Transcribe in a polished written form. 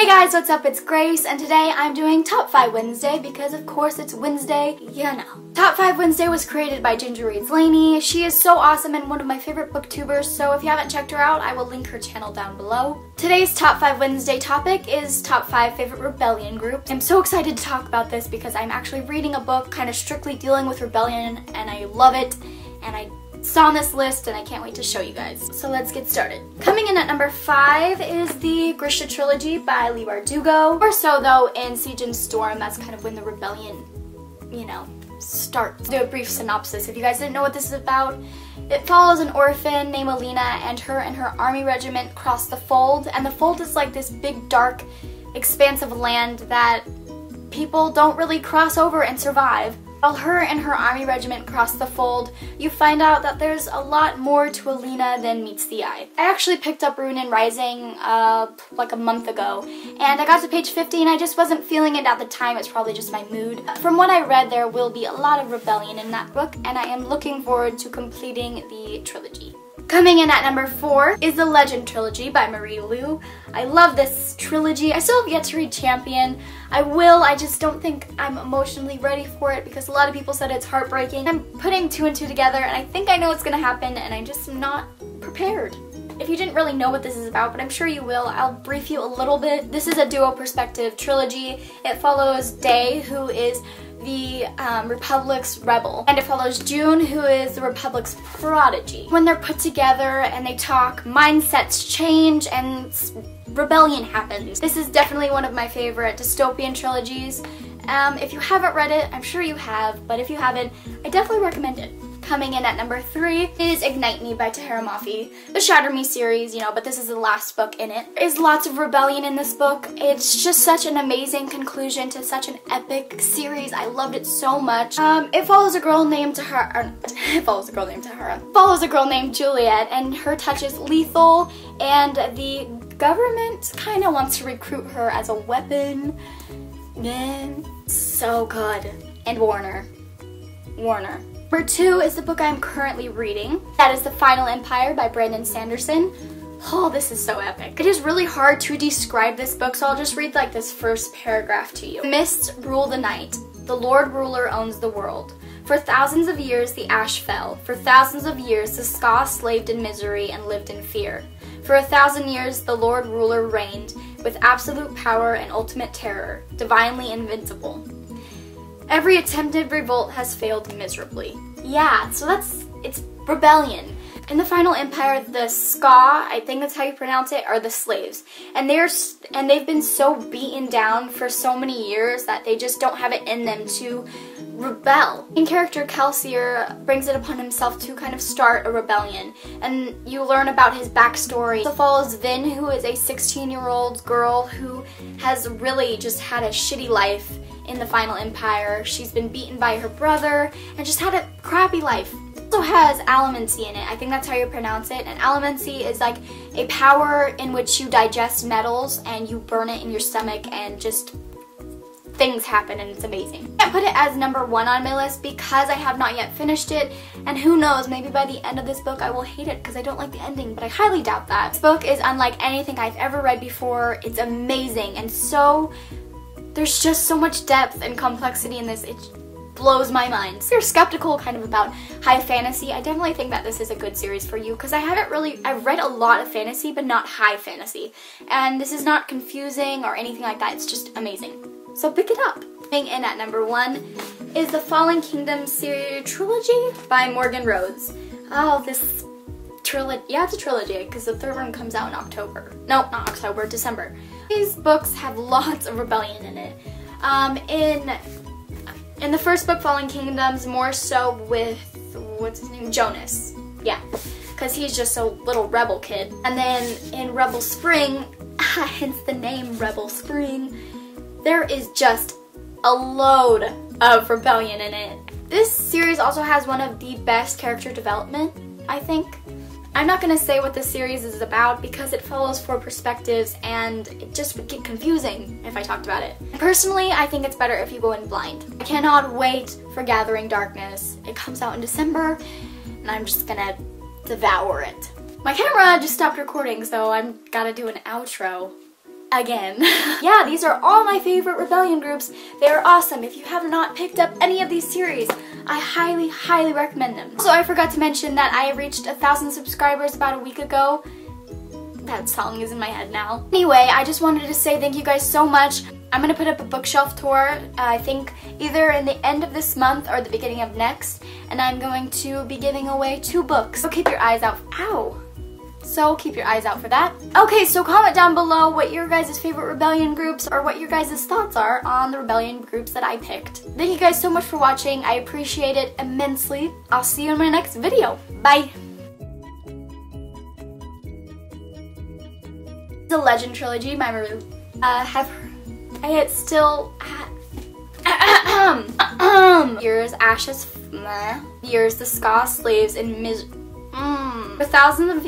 Hey guys, what's up? It's Grace, and today I'm doing Top 5 Wednesday because of course it's Wednesday, you know. Top 5 Wednesday was created by Ginger Reads Lainey. She is so awesome and one of my favorite booktubers, so if you haven't checked her out, I will link her channel down below. Today's Top 5 Wednesday topic is Top 5 Favorite Rebellion Groups. I'm so excited to talk about this because I'm actually reading a book kind of strictly dealing with rebellion, and I love it, and I saw on this list and I can't wait to show you guys. So let's get started. Coming in at number 5 is the Grisha Trilogy by Leigh Bardugo. More so though in Siege and Storm, that's kind of when the rebellion, you know, starts. Do a brief synopsis if you guys didn't know what this is about. It follows an orphan named Alina, and her army regiment cross the Fold, and the Fold is like this big dark expanse of land that people don't really cross over and survive. While her and her army regiment cross the Fold, you find out that there's a lot more to Alina than meets the eye. I actually picked up Ruin and Rising like a month ago, and I got to page 50 and I just wasn't feeling it at the time. It's probably just my mood. From what I read, there will be a lot of rebellion in that book, and I am looking forward to completing the trilogy. Coming in at number 4 is the Legend Trilogy by Marie Lu. I love this trilogy. I still have yet to read Champion. I will, I just don't think I'm emotionally ready for it because a lot of people said it's heartbreaking. I'm putting 2 and 2 together and I think I know what's gonna happen, and I just am not prepared. If you didn't really know what this is about, but I'm sure you will, I'll brief you a little bit. This is a duo perspective trilogy. It follows Day, who is the Republic's rebel, and it follows June, who is the Republic's prodigy. When they're put together and they talk, mindsets change and rebellion happens. This is definitely one of my favorite dystopian trilogies. If you haven't read it, I'm sure you have, but if you haven't, I definitely recommend it. Coming in at number 3 is Ignite Me by Tahereh Mafi. The Shatter Me series, you know, but this is the last book in it. There is lots of rebellion in this book. It's just such an amazing conclusion to such an epic series. I loved it so much. It follows a girl named follows a girl named Juliet, and her touch is lethal, and the government kind of wants to recruit her as a weapon. Man, so good. And Warner. Number 2 is the book I'm currently reading. That is The Final Empire by Brandon Sanderson. Oh, this is so epic. It is really hard to describe this book, so I'll just read like this first paragraph to you. Mists rule the night. The Lord Ruler owns the world. For thousands of years the ash fell. For thousands of years the Ska slaved in misery and lived in fear. For 1,000 years the Lord Ruler reigned with absolute power and ultimate terror, divinely invincible. Every attempted revolt has failed miserably. Yeah, so it's rebellion. In the Final Empire, the Ska, I think that's how you pronounce it, are the slaves. And they've been so beaten down for so many years that they just don't have it in them to rebel. Main character Kelsier brings it upon himself to kind of start a rebellion, and you learn about his backstory. It follows Vin, who is a 16-year-old girl who has really just had a shitty life in the Final Empire. She's been beaten by her brother and just had a crappy life. It also has Allomancy in it. I think that's how you pronounce it. And Allomancy is like a power in which you digest metals and you burn it in your stomach and just things happen, and it's amazing. I can't put it as number 1 on my list because I have not yet finished it, and who knows, maybe by the end of this book I will hate it because I don't like the ending, but I highly doubt that. This book is unlike anything I've ever read before. It's amazing, and so there's just so much depth and complexity in this. It blows my mind. If you're skeptical kind of about high fantasy, I definitely think that this is a good series for you because I've read a lot of fantasy but not high fantasy, and this is not confusing or anything like that. It's just amazing. So pick it up. Coming in at number 1 is the Fallen Kingdom trilogy by Morgan Rhodes. Oh, this trilogy, yeah, it's a trilogy because the 3rd one comes out in October. No, not October, December. These books have lots of rebellion in it. In the first book, Fallen Kingdoms, more so with, what's his name, Jonas. Yeah, because he's just a little rebel kid. And then in Rebel Spring, hence the name Rebel Spring, there is just a load of rebellion in it. This series also has one of the best character development, I think. I'm not going to say what this series is about because it follows 4 perspectives and it just would get confusing if I talked about it. Personally, I think it's better if you go in blind. I cannot wait for Gathering Darkness. It comes out in December and I'm just gonna devour it. My camera just stopped recording, so I've gotta do an outro. again. Yeah, these are all my favorite rebellion groups. They are awesome. If you have not picked up any of these series, I highly, highly recommend them. Also, I forgot to mention that I reached 1,000 subscribers about a week ago. That song is in my head now. Anyway, I just wanted to say thank you guys so much. I'm gonna put up a bookshelf tour, I think either in the end of this month or the beginning of next, and I'm going to be giving away 2 books. So keep your eyes out. Ow! So keep your eyes out for that. Okay, so comment down below what your guys' favorite rebellion groups or what your guys' thoughts are on the rebellion groups that I picked. Thank you guys so much for watching. I appreciate it immensely. I'll see you in my next video. Bye! The Legend Trilogy, it's still Here's Ashes, here's the Ska Slaves and for thousands of